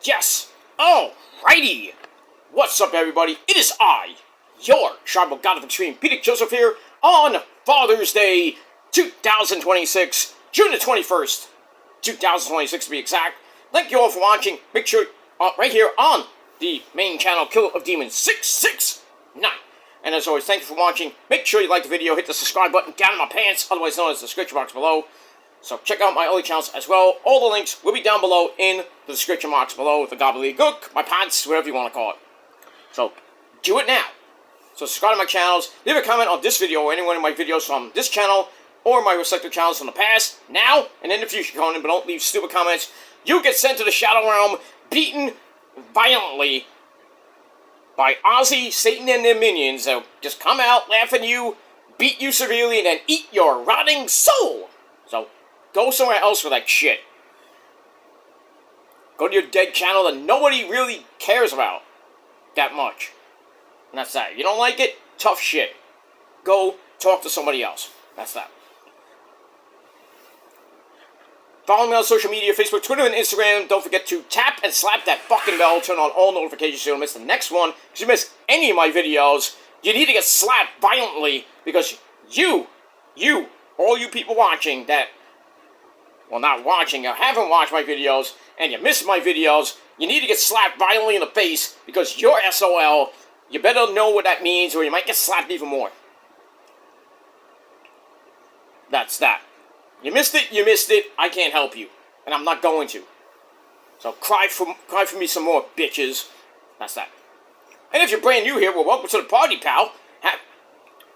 Yes! Alrighty! What's up, everybody? It is I, your Tribal God of Extreme, Peter Joseph here, on Father's Day 2026, June the 21st, 2026 to be exact. Thank you all for watching. Make sure, right here on the main channel, Killer of Demons 669. And as always, thank you for watching. Make sure you like the video, hit the subscribe button down in my pants, otherwise known as the description box below. So check out my other channels as well. All the links will be down below in the description box below. The gobbledygook, my pants, whatever you want to call it. So do it now. So subscribe to my channels. Leave a comment on this video or any one of my videos from this channel or my respective channels from the past, now, and in the future, Conan. But don't leave stupid comments. You get sent to the Shadow Realm, beaten violently by Ozzy, Satan, and their minions. They'll just come out, laugh at you, beat you severely, and then eat your rotting soul. So go somewhere else for that shit. Go to your dead channel that nobody really cares about that much. And that's that. If you don't like it, tough shit. Go talk to somebody else. That's that. Follow me on social media, Facebook, Twitter, and Instagram. Don't forget to tap and slap that fucking bell. Turn on all notifications so you don't miss the next one. If you miss any of my videos, you need to get slapped violently because all you people watching that, well, not watching, or haven't watched my videos, and you miss my videos, you need to get slapped violently in the face because you're SOL. You better know what that means or you might get slapped even more. That's that. You missed it, I can't help you. And I'm not going to. So cry for me some more, bitches. That's that. And if you're brand new here, well, welcome to the party, pal.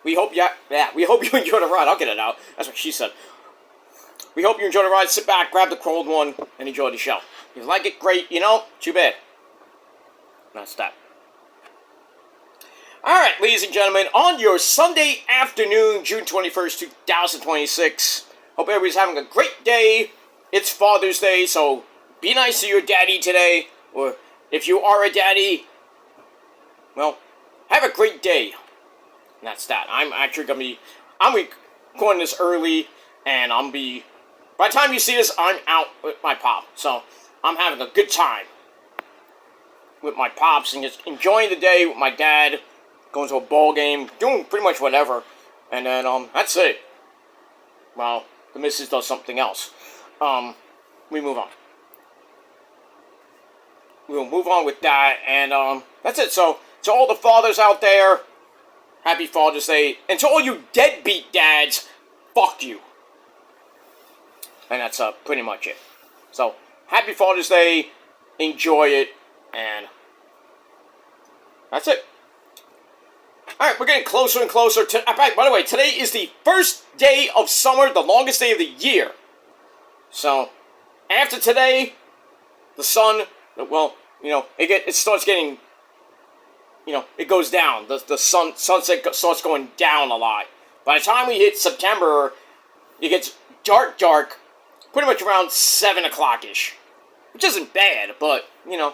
We hope you enjoy the ride. I'll get it out. That's what she said. We hope you enjoy the ride. Sit back, grab the cold one, and enjoy the show. If you like it, great. You know, too bad. That's that. Alright, ladies and gentlemen, on your Sunday afternoon, June 21st, 2026, hope everybody's having a great day. It's Father's Day, so be nice to your daddy today. Or if you are a daddy, well, have a great day. And that's that. I'm recording this early, and by the time you see this, I'm out with my pop. So, I'm having a good time with my pops and just enjoying the day with my dad, going to a ball game, doing pretty much whatever. And then, that's it. Well, the missus does something else. We move on. We'll move on with that, and, that's it. So, to all the fathers out there, happy Father's Day. And to all you deadbeat dads, fuck you. And that's, pretty much it. So, happy Father's Day, enjoy it, and that's it. Alright, we're getting closer and closer to... By the way, today is the first day of summer, the longest day of the year. So, after today, the sun, well, you know, it starts getting, you know, it goes down. The sunset starts going down a lot. By the time we hit September, it gets dark, pretty much around 7 o'clock-ish. Which isn't bad, but, you know,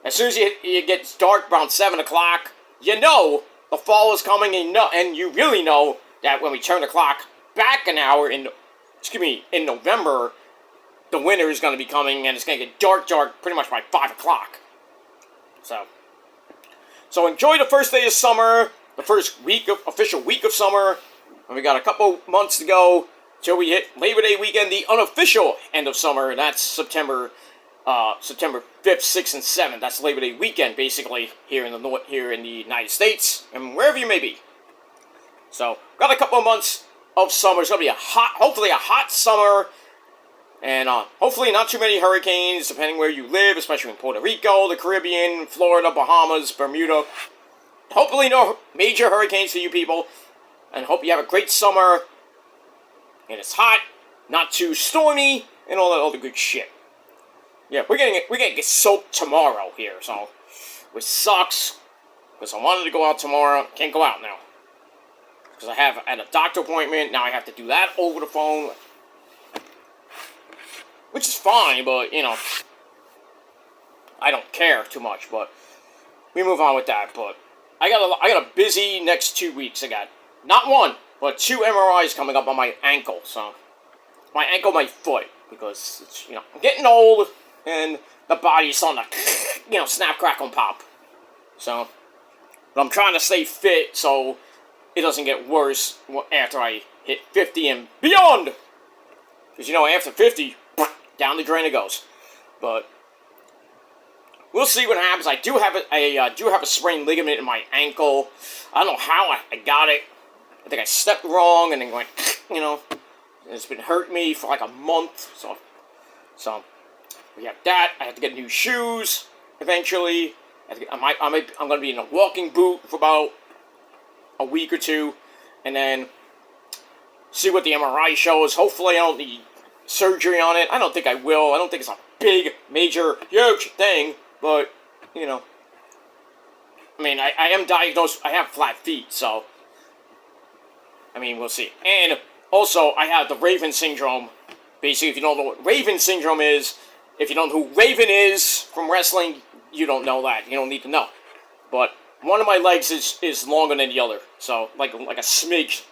as soon as it gets dark around 7 o'clock, you know the fall is coming, and you really know that when we turn the clock back an hour in November, the winter is going to be coming, and it's going to get dark pretty much by 5 o'clock. So enjoy the first day of summer, the first official week of summer, and we got a couple months to go till we hit Labor Day weekend, the unofficial end of summer, and that's September 5th, 6th, and 7th. That's Labor Day weekend, basically, here in the United States, and wherever you may be. So, got a couple of months of summer. It's going to be hopefully a hot summer, and hopefully not too many hurricanes, depending where you live, especially in Puerto Rico, the Caribbean, Florida, Bahamas, Bermuda. Hopefully no major hurricanes for you people, and hope you have a great summer, and it's hot, not too stormy, and all that other good shit. Yeah, we're gonna get soaked tomorrow here, so which sucks because I wanted to go out tomorrow, can't go out now because I have at a doctor appointment. Now I have to do that over the phone, which is fine, but you know I don't care too much. But we move on with that. But I got a busy next 2 weeks. I got not one but 2 MRIs coming up on my ankle. So my ankle, my foot, because it's, you know, I'm getting old. and the body's starting to, snap, crackle, and pop. So, but I'm trying to stay fit so it doesn't get worse after I hit 50 and beyond. Because, after 50, down the drain it goes. But we'll see what happens. I do have a sprained ligament in my ankle. I don't know how I got it. I think I stepped wrong and then went, it's been hurting me for like a month. So we have that. I have to get new shoes eventually. I'm going to be in a walking boot for about a week or two, and then see what the MRI shows. Hopefully I don't need surgery on it. I don't think I will. I don't think it's a big, major, huge thing, but, I mean, I am diagnosed, I have flat feet, so, we'll see. And also, I have the Raven syndrome. Basically, if you don't know what Raven syndrome is, if you don't know who Raven is from wrestling, you don't know that. You don't need to know. But one of my legs is longer than the other, so like a smidge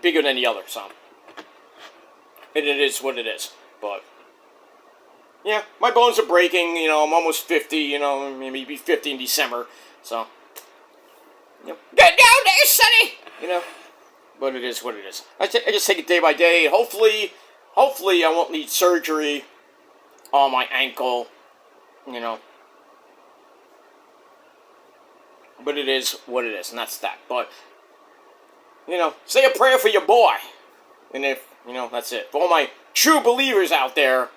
bigger than the other. So, and it is what it is. But yeah, my bones are breaking. I'm almost 50. Maybe 50 in December. So, get down there, sonny. But it is what it is. I just take it day by day. Hopefully I won't need surgery on my ankle. But it is what it is, and that's that. But, say a prayer for your boy. And if, that's it. For all my true believers out there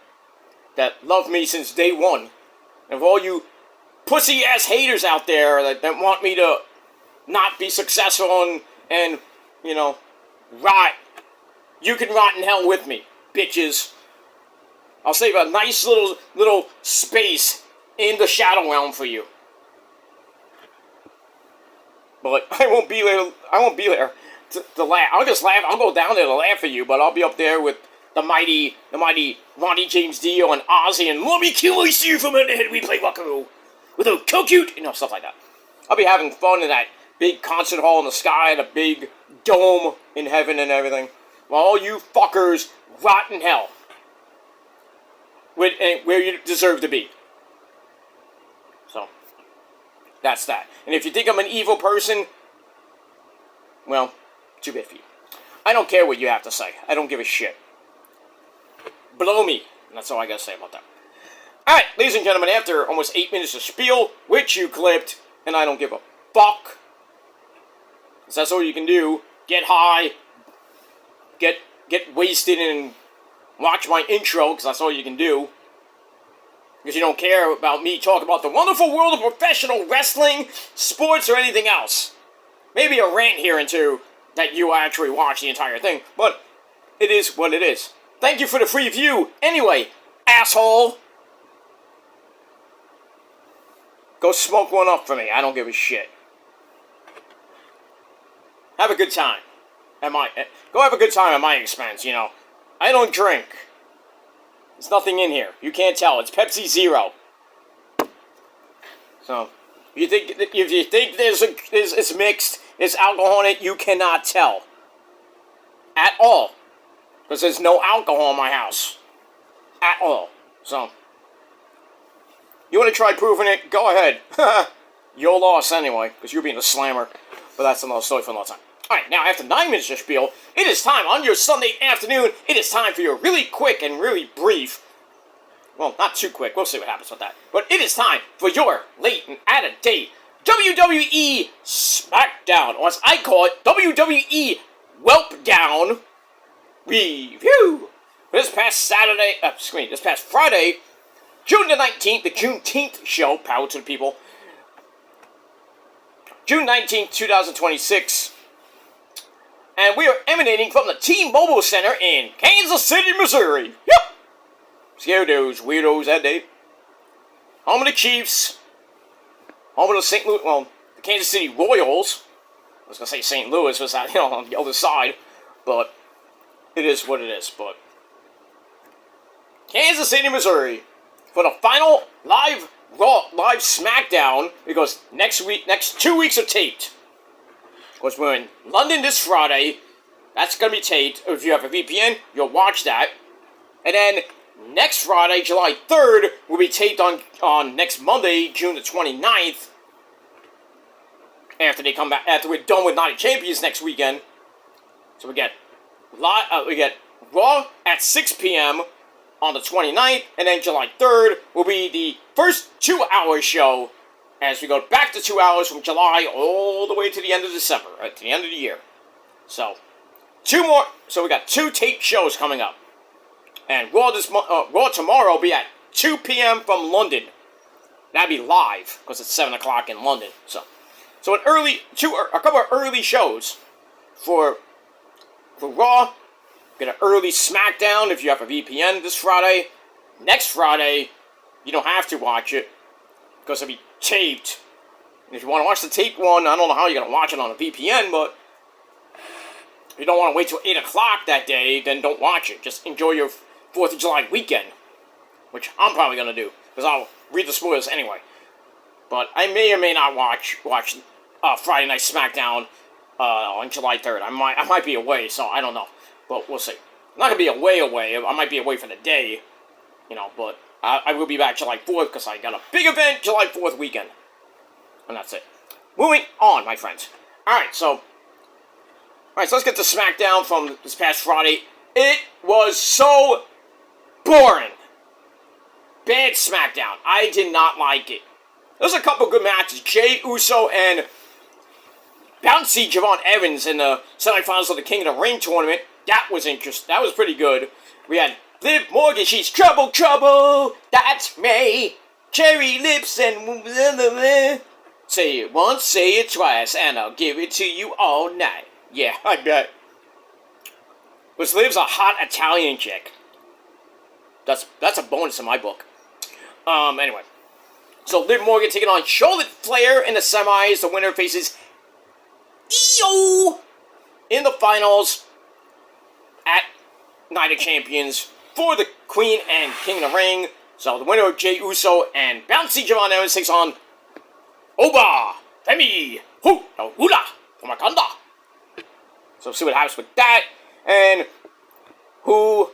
that love me since day one, and for all you pussy-ass haters out there that want me to not be successful and rot, you can rot in hell with me, bitches. I'll save a nice little space in the Shadow Realm for you. But I won't be there to laugh. I'll just laugh. I'll go down there to laugh at you, but I'll be up there with the mighty Ronnie James Dio and Ozzy and let me kill you from under the head. We play Wackaroo with a cute, stuff like that. I'll be having fun in that big concert hall in the sky, the big dome in heaven and everything, while all you fuckers rot in hell, where you deserve to be. So, that's that. And if you think I'm an evil person, well, too bad for you. I don't care what you have to say. I don't give a shit. Blow me. And that's all I gotta say about that. Alright, ladies and gentlemen, after almost 8 minutes of spiel, which you clipped, and I don't give a fuck, because that's all you can do. Get high, get wasted, and watch my intro, because that's all you can do. Because you don't care about me talking about the wonderful world of professional wrestling, sports, or anything else. Maybe a rant here and two that you actually watch the entire thing, but it is what it is. Thank you for the free view. Anyway, asshole. Go smoke one up for me. I don't give a shit. Have a good time. Go have a good time at my expense, I don't drink. There's nothing in here. You can't tell. It's Pepsi Zero. So, if you think it's mixed, there's alcohol in it, you cannot tell. At all. Because there's no alcohol in my house. At all. So, you want to try proving it? Go ahead. Your loss anyway, because you're being a slammer. But that's another story for another time. Alright, now after 9 minutes of spiel, it is time on your Sunday afternoon. It is time for your really quick and really brief. Well, not too quick. We'll see what happens with that. But it is time for your late and out-of-date WWE Smackdown, or as I call it, WWE Whelp Down review. This past Friday, June the 19th, the Juneteenth show, power to the people. June 19th, 2026. And we are emanating from the T-Mobile Center in Kansas City, Missouri. Yep! Scare those weirdos that day. Home of the Chiefs. Home of the St. Louis, the Kansas City Royals. I was going to say St. Louis was on the other side. But it is what it is. But Kansas City, Missouri. For the final live Smackdown. Because next 2 weeks are taped. Because we're in London this Friday. That's going to be taped. If you have a VPN, you'll watch that. And then Next Friday, July 3rd, will be taped on next Monday, June the 29th. After they come back, after we're done with Night of Champions next weekend. So we get Raw at 6 p.m. on the 29th, and then July 3rd will be the first 2-hour show as we go back to 2 hours from July all the way to the end of December, right, to the end of the year. So, so we got 2 taped shows coming up. And Raw tomorrow will be at 2 p.m. from London. That'd be live, because it's 7 o'clock in London. So a couple of early shows for Raw. Get an early Smackdown if you have a VPN this Friday. Next Friday, you don't have to watch it, because it'll be taped. And if you want to watch the taped one, I don't know how you're going to watch it on a VPN, but if you don't want to wait till 8 o'clock that day, then don't watch it. Just enjoy your 4th of July weekend, which I'm probably going to do, because I'll read the spoilers anyway. But I may or may not watch Friday Night Smackdown on July 3rd. I might be away, so I don't know. But we'll see. I'm not going to be away. I might be away for the day, but I will be back July 4th, because I got a big event July 4th weekend. And that's it. Moving on, my friends. Alright, so let's get to SmackDown from this past Friday. It was so boring. Bad SmackDown. I did not like it. There's a couple good matches. Jey Uso and Bouncy Javon Evans in the semifinals of the King of the Ring tournament. That was interesting. That was pretty good. We had Liv Morgan. She's trouble. That's me. Cherry lips and blah, blah, blah. Say it once, say it twice, and I'll give it to you all night. Yeah, I bet. Because Liv's a hot Italian chick. That's a bonus in my book. Anyway. So Liv Morgan taking on Charlotte Flair in the semis. The winner faces Io in the finals at Night of Champions for the Queen and King of the Ring. So the winner of Jey Uso and Bouncy Javon Evans takes on Oba, Femi, Hula, Fumakanda. So we'll see what happens with that. And who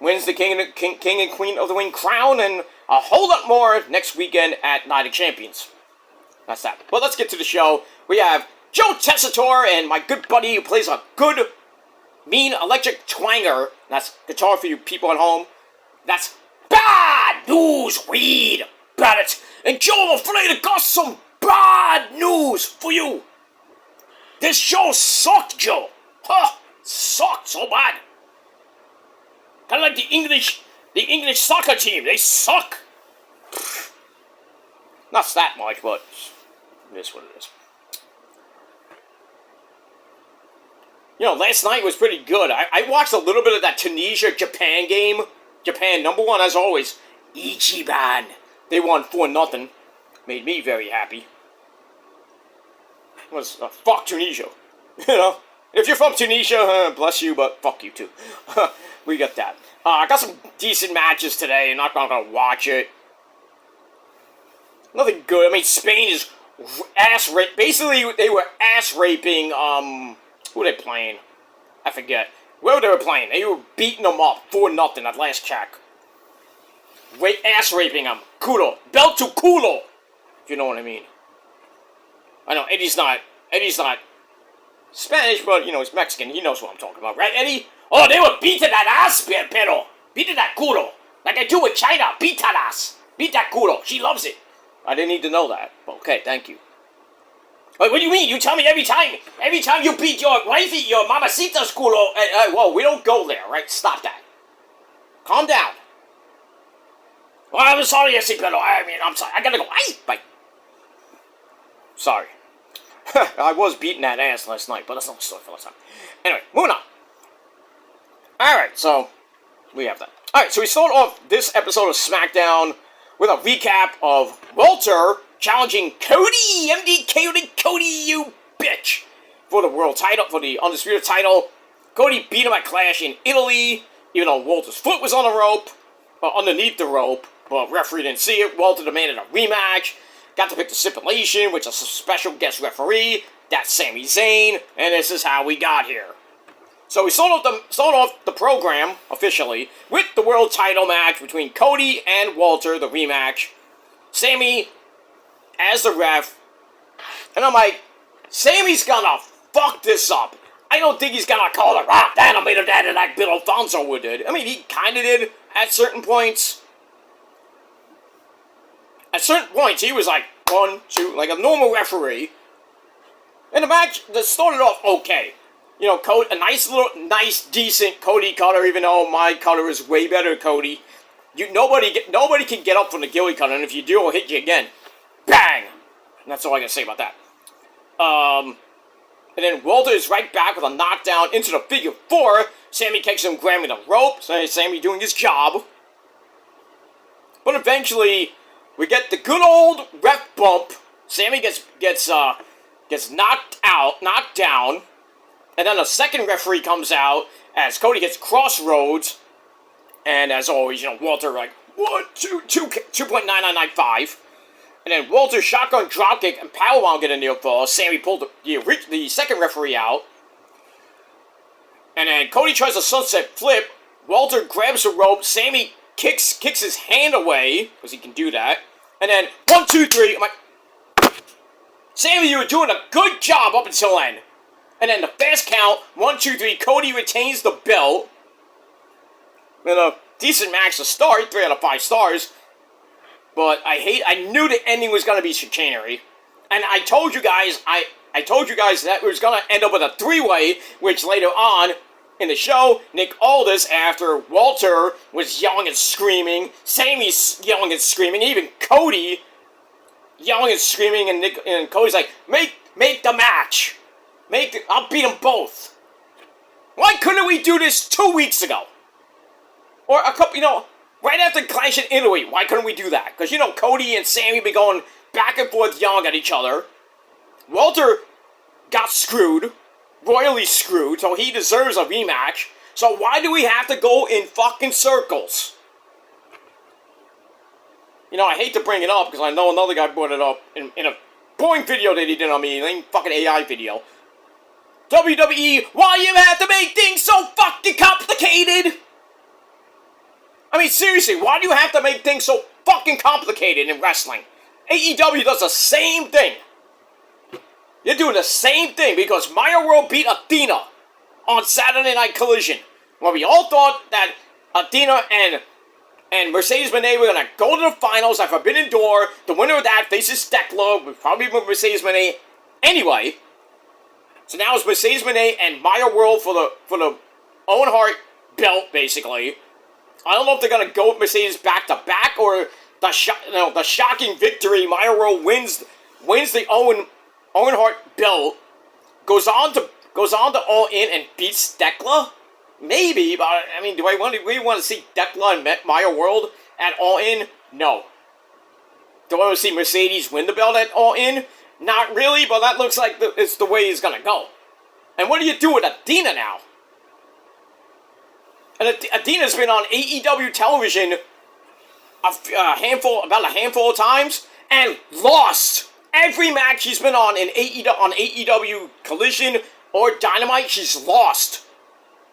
wins the King and Queen of the Ring crown, and a whole lot more next weekend at Night of Champions. That's that. But let's get to the show. We have Joe Tessitore and my good buddy who plays a good, mean electric twanger. That's guitar for you people at home. That's Bad News Reed Barrett. And Joe, I'm afraid I got some bad news for you. This show sucked, Joe. Sucked so bad. Kind of like the English soccer team. They suck. Not that much, but it is what it is. Last night was pretty good. I watched a little bit of that Tunisia-Japan game. Japan, number one, as always. Ichiban. They won 4-0. Made me very happy. It was, fuck Tunisia. If you're from Tunisia, bless you, but fuck you too. We got that. I got some decent matches today. I'm not going to watch it. Nothing good. I mean, Spain is ass rape. Basically, they were ass raping, who were they playing? I forget. Where they were playing. They were beating them up 4-0 at last check. Ass raping them. Culo. Belt to culo. If you know what I mean. I know, Eddie's not Spanish, but, he's Mexican. He knows what I'm talking about. Right, Eddie? Oh, they were beating that ass, pero. Beating that culo. Like I do with China. Beat that ass. Beat that culo. She loves it. I didn't need to know that. Okay, thank you. Wait, what do you mean? You tell me every time you beat your wifey, your mamacita's culo. Whoa, we don't go there, right? Stop that. Calm down. Well, I'm sorry, pero. I'm sorry. I gotta go. Bye. Sorry. I was beating that ass last night, but that's not a story for last time. Anyway, moving on. Alright, so we have that. Alright, so we start off this episode of SmackDown with a recap of Walter challenging Cody, Cody, you bitch, for the world title, for the Undisputed title. Cody beat him at Clash in Italy, even though Walter's foot was on the rope, underneath the rope, but referee didn't see it. Walter demanded a rematch. Got to pick the stipulation, which is a special guest referee. That's Sami Zayn, and this is how we got here. So we start off the program officially with the world title match between Cody and Walter, the rematch. Sammy as the ref. And I'm like, Sammy's gonna fuck this up. I don't think he's gonna call the Rock Dynamite Daddy like Bill Alfonso would did. I mean, he kinda did at certain points. At certain points, he was like 1, 2, like a normal referee. And the match that started off okay. You know, a nice, decent Cody cutter, even though my cutter is way better than Cody. Nobody can get up from the Gilly cutter, and if you do, I'll hit you again. Bang! And that's all I can say about that. And then Walter is right back with a knockdown into the figure 4. Sammy kicks him, grabbing the rope. So Sammy doing his job. But eventually, we get the good old ref bump. Sammy gets knocked down. And then a second referee comes out as Cody gets crossroads. And as always, you know, Walter like 2.9995. And then Walter shotgun dropkick and powerbomb get a near fall. Sammy pulled the second referee out. And then Cody tries a sunset flip. Walter grabs the rope. Sammy kicks his hand away, because he can do that. And then 1, 2, 3. I'm like, Sammy, you were doing a good job up until then. And then the fast count, 1, 2, 3. Cody retains the belt. And a decent match to start, 3 out of 5 stars. But I knew the ending was going to be chicanery. And I told you guys, I told you guys that it was going to end up with a 3-way, which later on in the show, Nick Aldis, after Walter was yelling and screaming, Sammy's yelling and screaming, even Cody yelling and screaming, and Cody's like, make the match. I'll beat them both. Why couldn't we do this 2 weeks ago? Or a couple, right after Clash in Italy, why couldn't we do that? Because, Cody and Sammy been going back and forth yelling at each other. Walter got screwed, royally screwed, so he deserves a rematch. So why do we have to go in fucking circles? I hate to bring it up, because I know another guy brought it up in a boring video that he did on me, a fucking AI video. WWE, why you have to make things so fucking complicated? I mean, seriously, why do you have to make things so fucking complicated in wrestling? AEW does the same thing. You're doing the same thing because Maya World beat Athena on Saturday Night Collision. When we all thought that Athena and Mercedes Moné were going to go to the finals at Forbidden Door. The winner of that faces Tekla, probably with Mercedes Moné anyway. So now it's Mercedes Moné and Maya World for the Owen Hart belt, basically. I don't know if they're going to go with Mercedes back-to-back or the shocking victory. Maya World wins the Owen Hart belt, goes on to All In and beats Tekla. Maybe, but I mean, do we really want to see Tekla and Maya World at All In? No. Do I want to see Mercedes win the belt at All In? Not really, but that looks like it's the way it's going to go. And what do you do with Athena now? And Athena's been on AEW television about a handful of times and lost every match she's been on on AEW Collision or Dynamite. She's lost,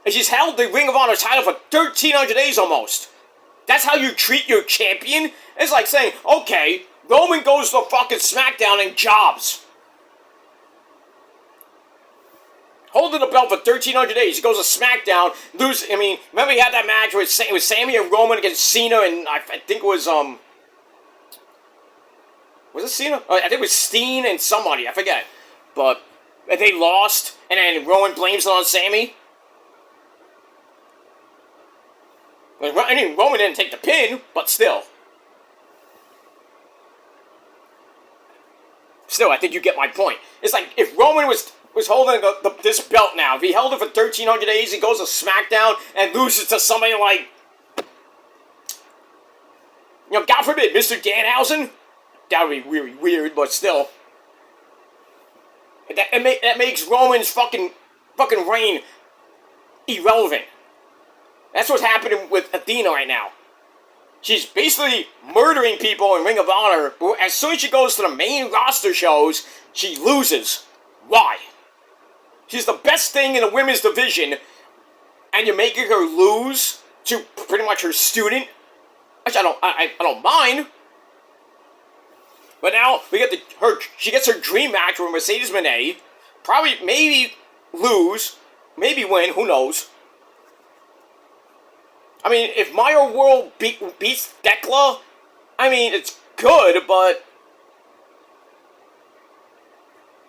and she's held the Ring of Honor title for 1,300 days almost. That's how you treat your champion? It's like saying, okay, Roman goes to fucking Smackdown and jobs. Holding the belt for 1,300 days. He goes to Smackdown, loses. I mean, remember he had that match with Sammy and Roman against Cena, and I think it was, was it Cena? I think it was Steen and somebody, I forget. But they lost, and then Roman blames it on Sammy. I mean, Roman didn't take the pin, but still. Still, I think you get my point. It's like, if Roman was holding this belt now, if he held it for 1,300 days, he goes to SmackDown and loses to somebody like, God forbid, Mr. Danhausen? That would be really weird, but still. That makes Roman's fucking reign irrelevant. That's what's happening with Athena right now. She's basically murdering people in Ring of Honor, but as soon as she goes to the main roster shows, she loses. Why? She's the best thing in the women's division and you're making her lose to pretty much her student, which I don't mind. But now we get she gets her dream match with Mercedes Moné. Probably, maybe lose, maybe win, who knows. I mean, if Maya World beats Thekla, I mean, it's good, but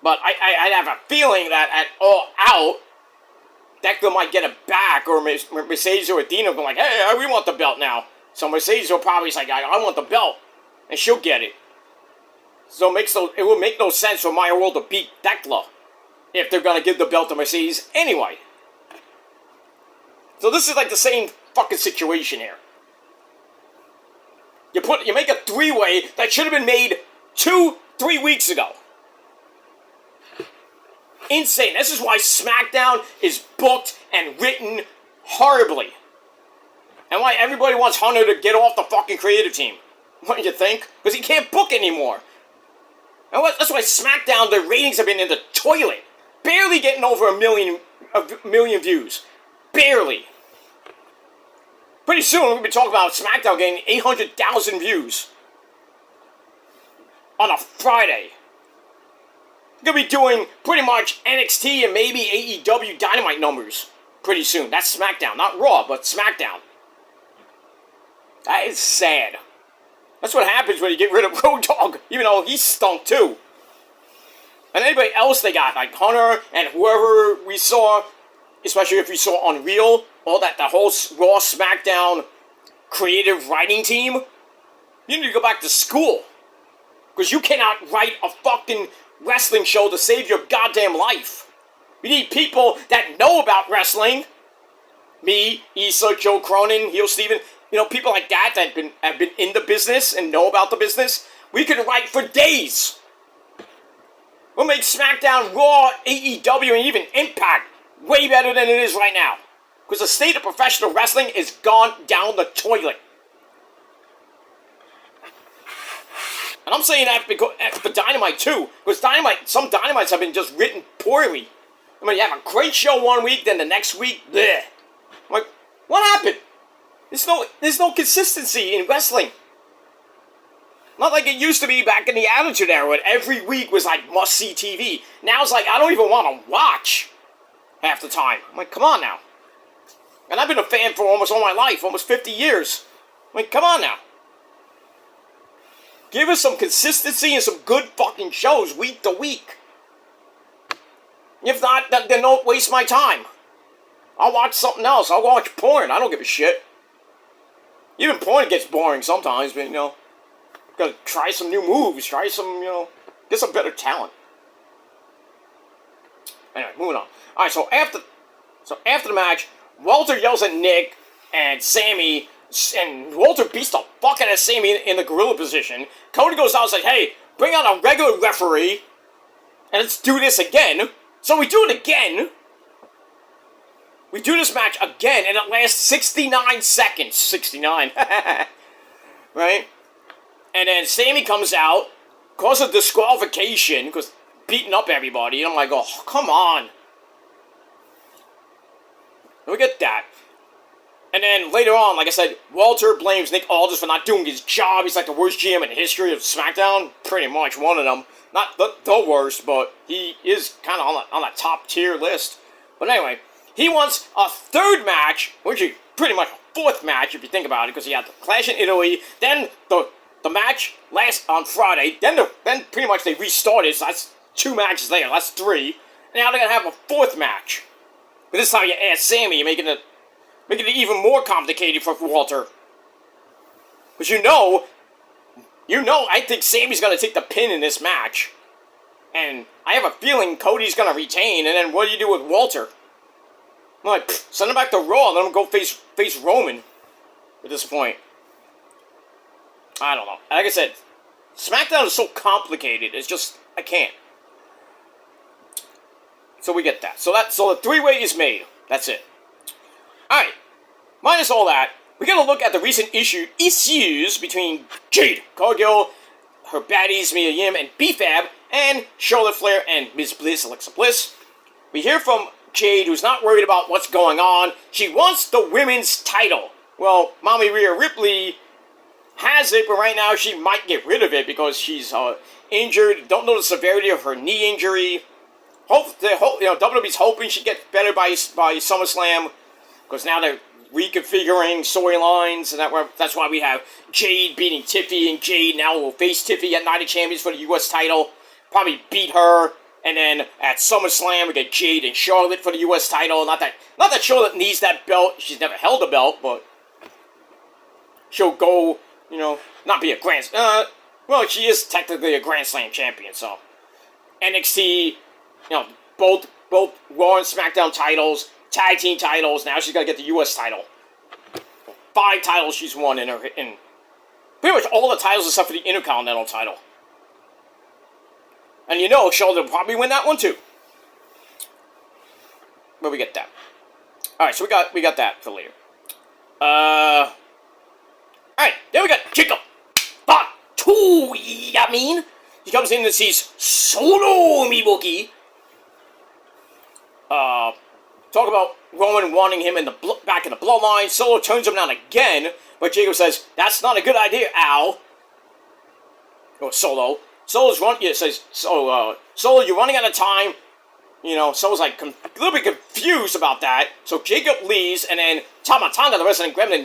I have a feeling that at All Out, Thekla might get it back, or Mercedes or Athena will be like, hey, we want the belt now. So Mercedes will probably say, I want the belt, and she'll get it. So it will make no sense for Maya World to beat Thekla if they're going to give the belt to Mercedes anyway. So this is like the same fucking situation here. You make a three-way that should have been made 2-3 weeks ago. Insane. This is why Smackdown is booked and written horribly. And why everybody wants Hunter to get off the fucking creative team. What do you think? Because he can't book anymore. And that's why Smackdown, the ratings have been in the toilet. Barely getting over a million views. Barely. Pretty soon, we'll be talking about Smackdown getting 800,000 views. On a Friday. We're going to be doing pretty much NXT and maybe AEW Dynamite numbers pretty soon. That's Smackdown. Not Raw, but Smackdown. That is sad. That's what happens when you get rid of Road Dogg, even though he stunk too. And anybody else they got, like Hunter and whoever we saw, especially if we saw Unreal, all that, the whole Raw Smackdown creative writing team, you need to go back to school. Because you cannot write a fucking wrestling show to save your goddamn life. We need people that know about wrestling. Me, Issa, Joe Cronin, Heel Steven, people like that have been in the business and know about the business. We could write for days. We'll make SmackDown, Raw, AEW, and even Impact way better than it is right now. Because the state of professional wrestling is gone down the toilet. And I'm saying that for Dynamite too. Because some Dynamites have been just written poorly. I mean, you have a great show one week, then the next week, bleh. I'm like, what happened? There's no consistency in wrestling. Not like it used to be back in the Attitude Era when every week was like must-see TV. Now it's like, I don't even want to watch half the time. I'm like, come on now. And I've been a fan for almost all my life, almost 50 years. I'm like, come on now. Give us some consistency and some good fucking shows week to week. If not, then don't waste my time. I'll watch something else. I'll watch porn. I don't give a shit. Even porn gets boring sometimes, but, gotta try some new moves. Try some, get some better talent. Anyway, moving on. Alright, so after the match, Walter yells at Nick and Sammy, and Walter beats the fuck out of Sammy in the gorilla position. Cody goes out and says, hey, bring out a regular referee, and let's do this again. So we do it again. We do this match again, and it lasts 69 seconds. 69. Right? And then Sammy comes out, causes a disqualification, because beating up everybody, and I'm like, oh, come on. And we get that. And then later on, like I said, Walter blames Nick Aldis for not doing his job. He's like the worst GM in the history of SmackDown. Pretty much one of them. Not the worst, but he is kind of on that top tier list. But anyway, he wants a third match, which is pretty much a fourth match if you think about it, because he had the Clash in Italy, then the match last on Friday, then pretty much they restarted, so that's 2 matches there, that's 3. And now they're going to have a fourth match. But this time you add Sammy, you're making it even more complicated for Walter. Because I think Sammy's going to take the pin in this match. And I have a feeling Cody's going to retain, and then what do you do with Walter? I'm like, send him back to Raw, let him go face Roman at this point. I don't know. Like I said, SmackDown is so complicated, it's just, I can't. So we get that. So the 3-way is made. That's it. Alright. Minus all that, we're going to look at the recent issues between Jade Cargill, her baddies, Mia Yim, and B-Fab, and Charlotte Flair and Ms. Bliss, Alexa Bliss. We hear from Jade, who's not worried about what's going on. She wants the women's title. Well, Mommy Rhea Ripley has it, but right now she might get rid of it because she's injured. Don't know the severity of her knee injury. WWE's hoping she gets better by SummerSlam, because now they're reconfiguring storylines, and that's why we have Jade beating Tiffy, and Jade now will face Tiffy at Night of Champions for the U.S. title. Probably beat her, and then at SummerSlam we get Jade and Charlotte for the U.S. title. Not that Charlotte needs that belt. She's never held a belt, but she'll go, not be a Grand... well, she is technically a Grand Slam champion, so... NXT, both Raw and SmackDown titles, tag team titles, now she's got to get the U.S. title. 5 titles she's won in pretty much all the titles except for the Intercontinental title. And Charlotte will probably win that one too. But we get that. Alright, so we got that for later. Alright, then we got Jacob Yamin. He comes in and sees Solo Miboki. Talk about Roman wanting him back in the bloodline. Solo turns him down again, but Jacob says, "That's not a good idea, Al." Or Solo. Solo's says, Solo, you're running out of time. Solo's like a little bit confused about that. So Jacob leaves, and then Tama Tonga, the resident gremlin,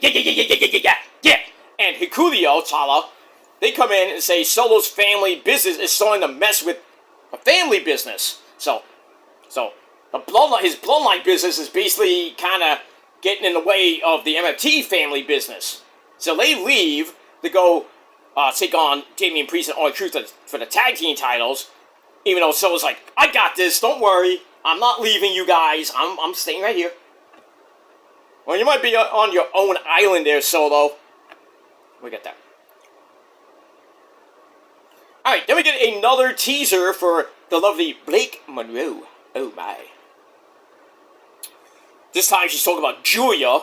yeah. And Hikuleo, Tala, they come in and say Solo's family business is starting to mess with a family business. So his bloodline business is basically kind of getting in the way of the MFT family business. So they leave to go take on Damian Priest and R-Truth for the tag team titles. Even though Solo's like, I got this, don't worry. I'm not leaving you guys. I'm staying right here. Well, you might be on your own island there, Solo. We get that. Alright, then we get another teaser for the lovely Blake Monroe. Oh my. This time she's talking about Julia.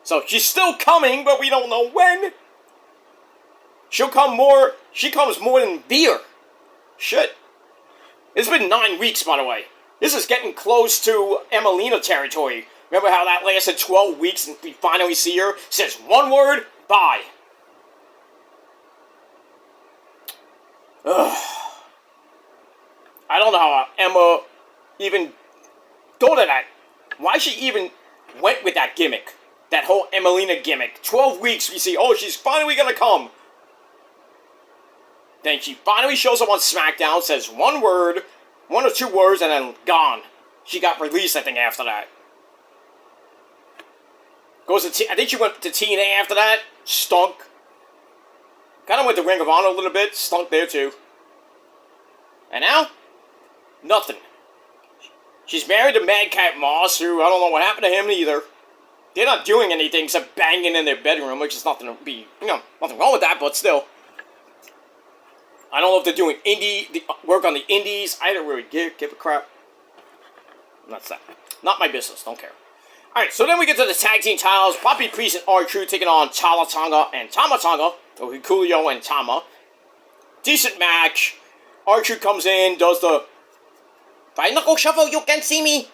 So she's still coming, but we don't know when. She comes more than beer. Shit. It's been 9 weeks, by the way. This is getting close to Emelina territory. Remember how that lasted 12 weeks and we finally see her? Says one word, bye. Ugh. I don't know how Emma even thought of that. Why she even went with that gimmick. That whole Emelina gimmick. 12 weeks we see, oh, she's finally gonna come. Then she finally shows up on Smackdown, says one word, 1 or 2 words, and then gone. She got released, I think, after that. I think she went to TNA after that. Stunk. Kind of went to Ring of Honor a little bit. Stunk there, too. And now? Nothing. She's married to Madcap Moss, who I don't know what happened to him either. They're not doing anything except banging in their bedroom, which is nothing to be, nothing wrong with that, but still. I don't know if they're doing work on the indies. I don't really give a crap. That's that. Not my business. Don't care. Alright, so then we get to the tag team titles. Poppy Priest and R-Truth taking on Tala Tonga and Tama Tonga. Or Hikuleo and Tama. Decent match. R-Truth comes in, does the Five Knuckle Shuffle, you can see me.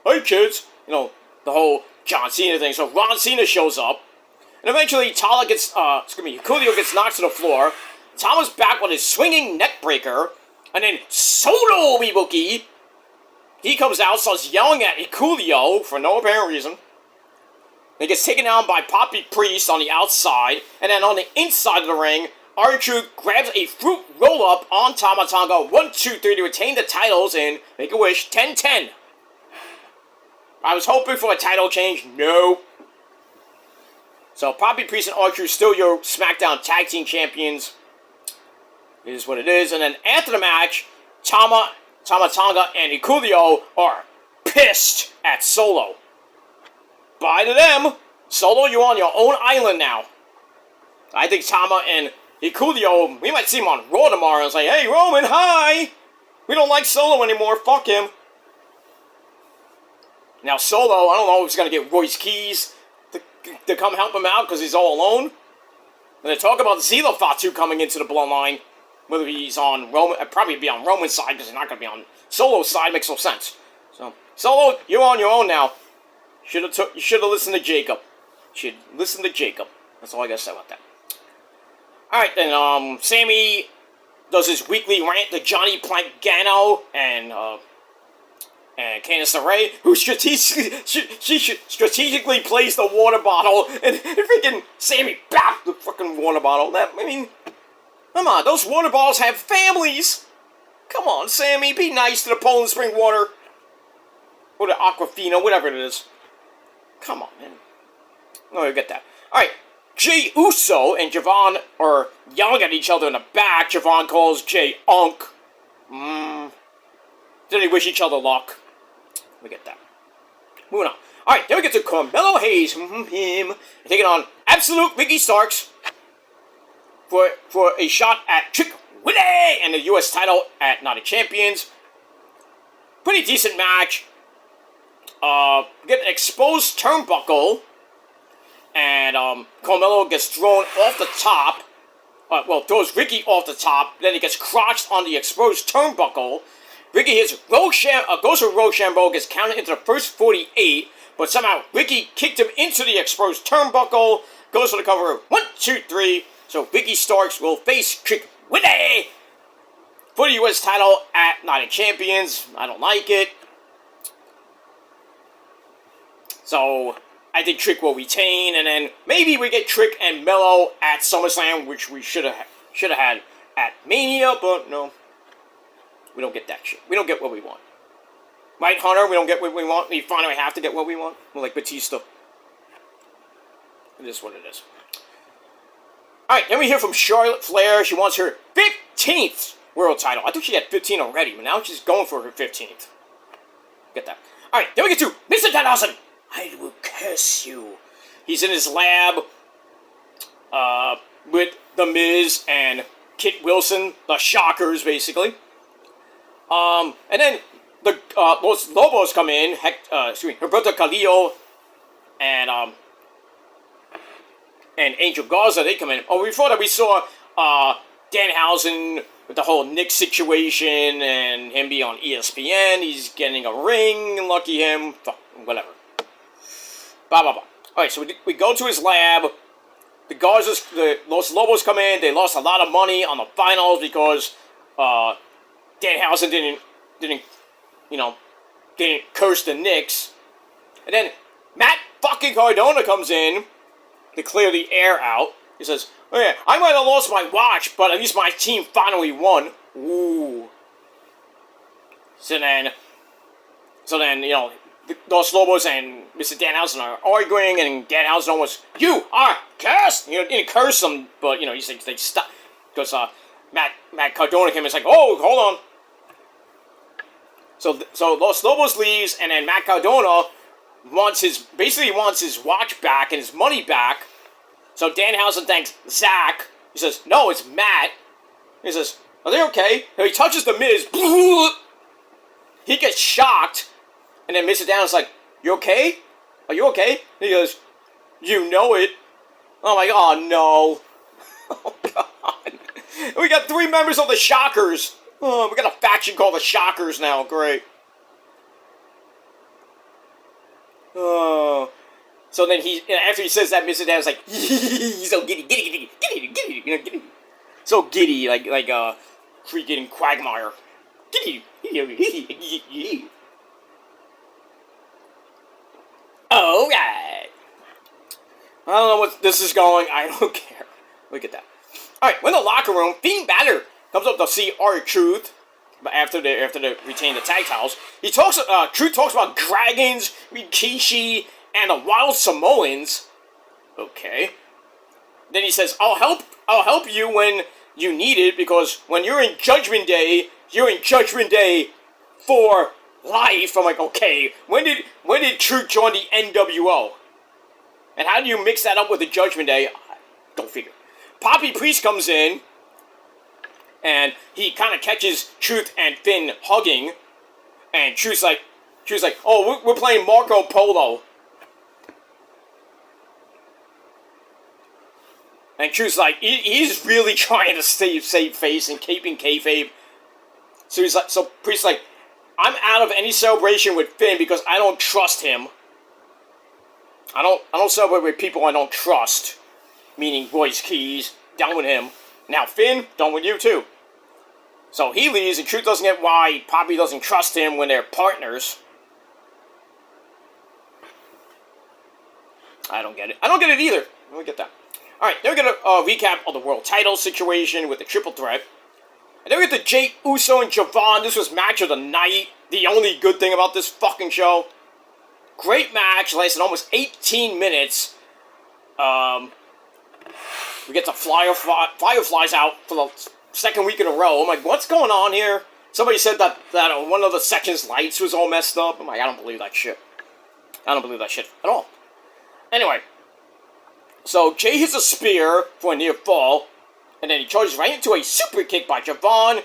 Hey kids. The whole John Cena thing. So Ron Cena shows up. And eventually Hikuleo gets knocked to the floor. Tama's back with his swinging neck breaker. And then Solo Miboki. He comes out, starts yelling at Hikuleo for no apparent reason. He gets taken down by Poppy Priest on the outside. And then on the inside of the ring, R-Truth grabs a fruit roll-up on Tama Tonga. 1, 2, 3 to retain the titles in Make-A-Wish 10-10. I was hoping for a title change. No. So Poppy Priest and R-Truth still your SmackDown Tag Team Champions. It is what it is. And then after the match, Tama Tonga and Hikuleo are pissed at Solo. Bye to them. Solo, you're on your own island now. I think Tama and Hikuleo, we might see him on Raw tomorrow and say, hey, Roman, hi! We don't like Solo anymore. Fuck him. Now, Solo, I don't know if he's going to get Royce Keys to come help him out because he's all alone. And they talk about Zila Fatu coming into the bloodline. Whether he's on Roman, probably be on Roman's side because he's not going to be on Solo's side, makes no sense. So, Solo, you're on your own now. You should have listened to Jacob. You should listen to Jacob. That's all I gotta say about that. Alright, then, Sammy does his weekly rant to Johnny Plancano and Candice LeRae, who strategically plays the water bottle, and freaking Sammy bapped the fucking water bottle. Come on, those water bottles have families! Come on, Sammy, be nice to the Poland Spring Water. Or the Aquafina, whatever it is. Come on, man. No, you get that. Alright, Jey Uso and Javon are yelling at each other in the back. Javon calls Jey Unk. Then they wish each other luck. We get that. Moving on. Alright, then we get to Carmelo Hayes. Him. Taking on Absolute Ricky Starks for a shot at Trick Willie and the U.S. title at Night of Champions. Pretty decent match. Get an exposed turnbuckle. And Carmelo gets thrown off the top. Throws Ricky off the top. Then he gets crotched on the exposed turnbuckle. Ricky hits goes for Rochambeau, gets counted into the first 48. But somehow Ricky kicked him into the exposed turnbuckle. Goes for the cover. 1, 2, 3. So Ricky Starks will face Trick Willie for the U.S. title at Night of Champions. I don't like it. So I think Trick will retain, and then maybe we get Trick and Mello at SummerSlam, which we should have had at Mania, but no. We don't get that shit. We don't get what we want. Right, Hunter? We don't get what we want. We finally have to get what we want. We're like Batista. It is what it is. Alright, then we hear from Charlotte Flair. She wants her 15th world title. I thought she had 15 already, but now she's going for her 15th. Get that. Alright, then we get to Mr. Danhausen. I will curse you. He's in his lab with The Miz and Kit Wilson, the Shockers, basically. And then the Los Lobos come in. Roberto Carrillo and Angel Garza, they come in. Oh, before that we saw Danhausen with the whole Nick situation and him being on ESPN. He's getting a ring, lucky him. Fuck, whatever. Blah, blah, blah. Alright, so we go to his lab. The Los Lobos come in. They lost a lot of money on the finals because Danhausen didn't curse the Knicks. And then Matt fucking Cardona comes in to clear the air out. He says, "Oh yeah, I might have lost my watch, but at least my team finally won." Ooh. So then, Los Lobos and Mr. Danhausen are arguing, and Danhausen almost, "You are cursed!" He didn't curse them, but, he's like, they stop. Because, Matt Cardona came and was like, "Oh, hold on." So Los Lobos leaves, and then Matt Cardona wants his watch back and his money back. So Danhausen thanks Zach. He says, "No, it's Matt." He says, "Are they okay?" And he touches the Miz. He gets shocked. And then Mr. Danhausen's like, "You okay? Are you okay?" And he goes, "You know it." Oh my god, no. Oh god. We got 3 members of the Shockers. Oh, we got a faction called the Shockers now. Great. Oh. So then after he says that, Mr. Danhausen's like, he's so giddy. So giddy, like freaking Quagmire. Giddy. Alright. I don't know what this is going. I don't care. Look at that. Alright, we're in the locker room. Fiend Balor comes up to see R-Truth. But after they retain the tag titles, Truth talks about dragons, Rikishi, and the Wild Samoans. Okay. Then he says, I'll help you when you need it, because when you're in Judgment Day for life. I'm like, okay, when did Truth join the NWO? And how do you mix that up with the Judgment Day? Don't figure. Poppy Priest comes in, and he kind of catches Truth and Finn hugging, and Truth's like, oh, we're playing Marco Polo. And Truth's like, he's really trying to save face and keeping kayfabe. So Priest's like, I'm out of any celebration with Finn because I don't trust him. I don't celebrate with people I don't trust. Meaning Royce Keys, done with him. Now Finn, done with you too. So he leaves, and Truth doesn't get why Poppy doesn't trust him when they're partners. I don't get it. I don't get it either. I don't get that. Alright, then we're going to recap of the world title situation with the triple threat. And then we get to Jey Uso and Javon. This was match of the night. The only good thing about this fucking show. Great match. Lasted almost 18 minutes. We get the Fireflies out for the second week in a row. I'm like, what's going on here? Somebody said that one of the section's lights was all messed up. I'm like, I don't believe that shit. I don't believe that shit at all. Anyway. So, Jey hits a spear for a near fall. And then he charges right into a super kick by Javon.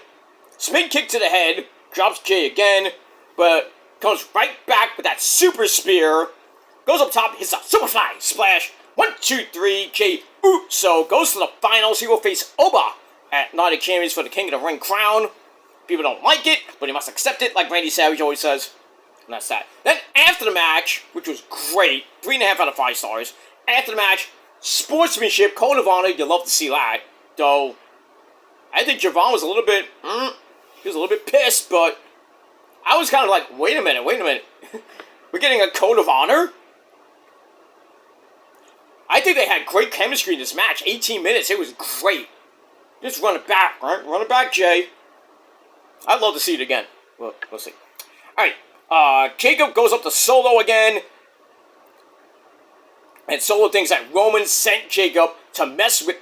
Spin kick to the head. Drops Jey again. But comes right back with that super spear. Goes up top. Hits a superfly splash. 1, 2, 3. Jey Uso goes to the finals. He will face Oba at Night of Champions for the King of the Ring crown. People don't like it, but he must accept it, like Randy Savage always says. And that's that. Then after the match, which was great, 3.5 out of 5 stars. After the match, sportsmanship, code of honor. You love to see that. Though, I think Javon was a little bit, he was a little bit pissed, but I was kind of like, wait a minute. We're getting a code of honor? I think they had great chemistry in this match. 18 minutes, it was great. Just run it back, right? Run it back, Jey. I'd love to see it again. Well, we'll see. Alright, Jacob goes up to Solo again. And Solo thinks that Roman sent Jacob to mess with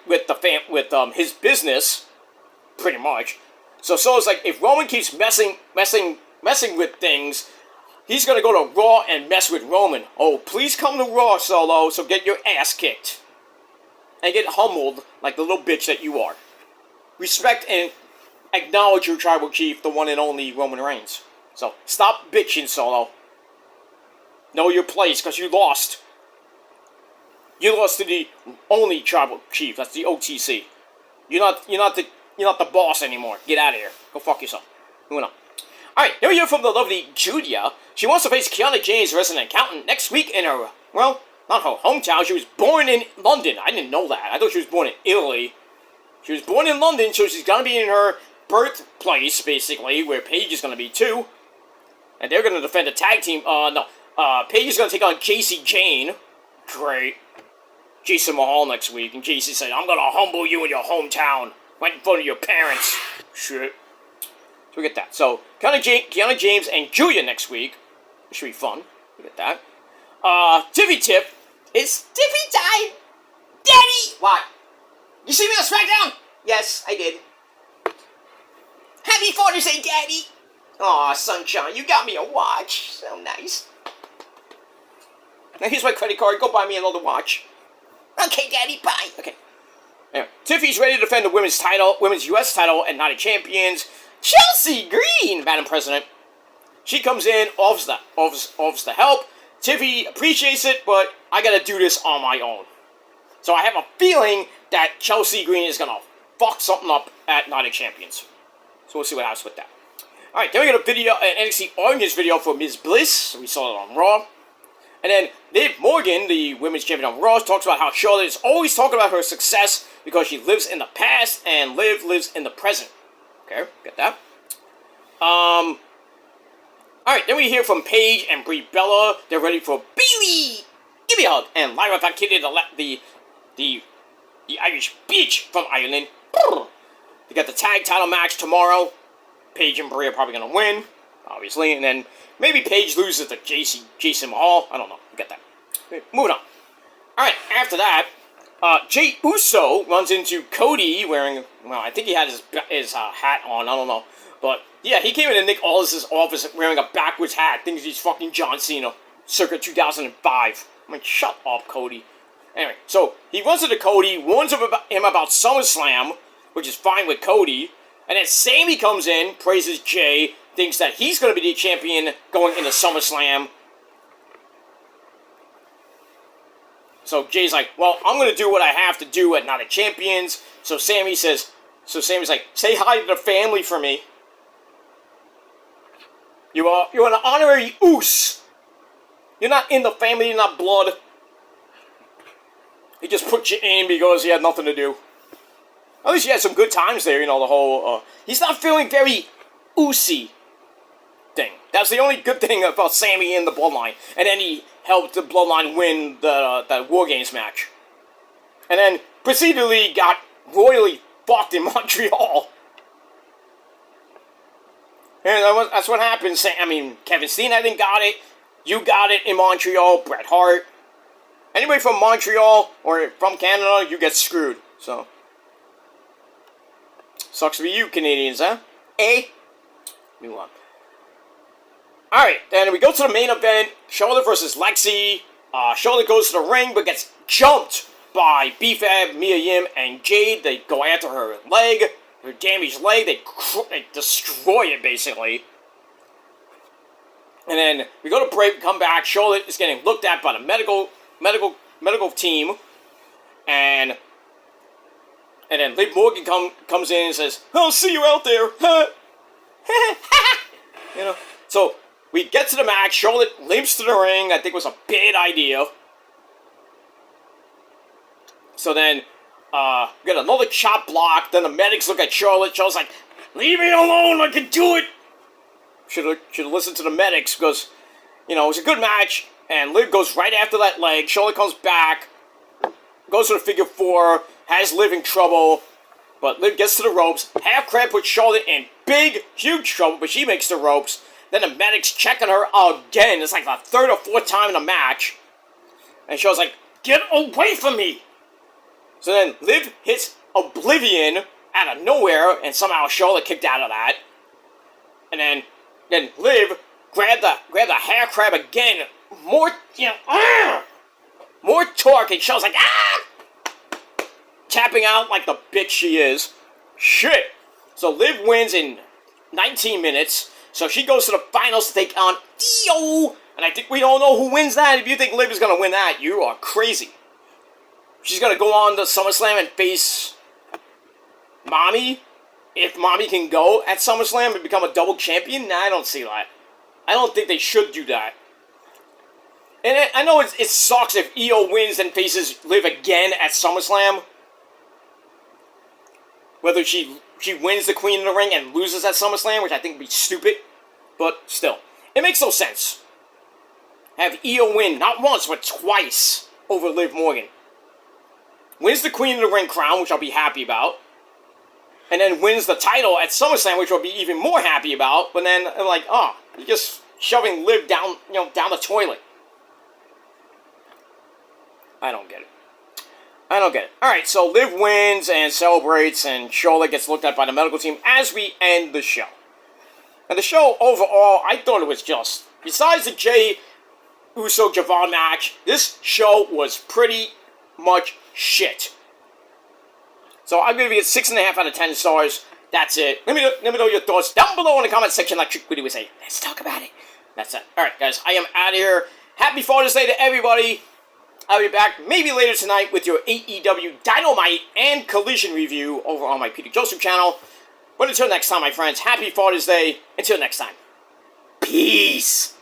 his business, pretty much. So Solo's like, if Roman keeps messing with things, he's gonna go to Raw and mess with Roman. Oh, please come to Raw, Solo, so get your ass kicked. And get humbled like the little bitch that you are. Respect and acknowledge your tribal chief, the one and only Roman Reigns. So, stop bitching, Solo. Know your place, because you lost. You lost to the only tribal chief. That's the OTC. You're not the boss anymore. Get out of here. Go fuck yourself. Moving on. Alright, here we hear from the lovely Julia. She wants to face Kiana James, resident accountant, next week in her, well, not her hometown. She was born in London. I didn't know that. I thought she was born in Italy. She was born in London, so she's gonna be in her birthplace, basically, where Paige is gonna be too. And they're gonna defend the tag team. Paige is gonna take on JC Jane. Great. Jason Mahal next week, and JC said, I'm gonna humble you in your hometown, right in front of your parents. Shit. So we get that. So, Kiana James and Julia next week. It should be fun. We get that. Tiffy Tip. It's Tiffy time! Daddy! What? You see me on Smackdown? Yes, I did. Happy Father's Day, Daddy! Aw, sunshine, you got me a watch. So nice. Now here's my credit card. Go buy me another watch. Okay, Daddy, bye. Okay. Anyway, Tiffy's ready to defend the women's U.S. title at Night of Champions. Chelsea Green, Madam President. She comes in, offers the help. Tiffy appreciates it, but I gotta do this on my own. So I have a feeling that Chelsea Green is gonna fuck something up at Night of Champions. So we'll see what happens with that. Alright, then we got an NXT audience video for Ms. Bliss. We saw it on Raw. And then Liv Morgan, the women's champion on Raw, talks about how Charlotte is always talking about her success because she lives in the past and Liv lives in the present. Okay, get that. Alright, then we hear from Paige and Brie Bella. They're ready for Bayley! Give me a hug! And Lyra vacated the Irish bitch from Ireland. They got the tag title match tomorrow. Paige and Brie are probably going to win, obviously. And then maybe Paige loses to Jason Mahal. I don't know. You get that. Moving on. Alright, after that, Jey Uso runs into Cody wearing, well, I think he had his hat on. I don't know. But, yeah, he came into Nick Aldis' office wearing a backwards hat. Thinks he's fucking John Cena, circa 2005. I'm like, shut up, Cody. Anyway, so he runs into Cody, warns him about SummerSlam, which is fine with Cody. And then Sami comes in, praises Jey, thinks that he's going to be the champion going into SummerSlam. So Jay's like, well, I'm going to do what I have to do at Night of Champions. So Sami's like, say hi to the family for me. You're an honorary oos. You're not in the family, you're not blood. He just put you in because he had nothing to do. At least he had some good times there, the whole, he's not feeling very oosy thing. That's the only good thing about Sammy in the Bloodline. And then he helped the Bloodline win that War Games match. And then proceedingly got royally fucked in Montreal. And that's what happened. Kevin Steen, I think, got it. You got it in Montreal. Bret Hart. Anybody from Montreal or from Canada, you get screwed. So, sucks to be you, Canadians, huh? Move on. Alright, then we go to the main event. Charlotte versus Lexi. Charlotte goes to the ring, but gets jumped by B-Fab, Mia Yim, and Jade. They go after her leg, her damaged leg. They destroy it, basically. And then we go to break, come back. Charlotte is getting looked at by the medical team. And then Liv Morgan comes in and says, "I'll see you out there." So we get to the match. Charlotte limps to the ring. I think it was a bad idea. So then, we get another chop block. Then the medics look at Charlotte. Charlotte's like, "Leave me alone, I can do it." Should have listened to the medics because, it was a good match. And Liv goes right after that leg. Charlotte comes back, goes to the figure 4, has Liv in trouble. But Liv gets to the ropes. Half crab puts Charlotte in big, huge trouble, but she makes the ropes. Then the medics checking her again. It's like the third or fourth time in the match. And Charlotte's like, "Get away from me!" So then Liv hits Oblivion out of nowhere, and somehow Charlotte kicked out of that. And then Liv grabbed the hair crab again. More torque, and Charlotte's like, "Ah!" Tapping out like the bitch she is. Shit. So Liv wins in 19 minutes. So she goes to the finals to take on Io. And I think we don't know who wins that. If you think Liv is going to win that, you are crazy. She's going to go on to SummerSlam and face Mommy. If Mommy can go at SummerSlam and become a double champion, nah, I don't see that. I don't think they should do that. And I know it sucks if Io wins and faces Liv again at SummerSlam. Whether she wins the Queen of the Ring and loses at SummerSlam, which I think would be stupid. But still, it makes no sense. Have Io win not once, but twice over Liv Morgan. Wins the Queen of the Ring crown, which I'll be happy about. And then wins the title at SummerSlam, which I'll be even more happy about. But then, I'm like, you're just shoving Liv down the toilet. I don't get it. Alright, so Liv wins and celebrates, and Charlotte gets looked at by the medical team as we end the show. And the show, overall, I thought it was just, besides the Jey Uso-Javon match, this show was pretty much shit. So I'm going to give it 6.5 out of 10 stars. That's it. Let me know your thoughts down below in the comment section, like Trick Woody would say. Let's talk about it. That's it. Alright, guys, I am out of here. Happy Father's Day to everybody. I'll be back maybe later tonight with your AEW Dynamite and Collision review over on my Peter Joseph channel. But until next time, my friends, happy Father's Day. Until next time, peace.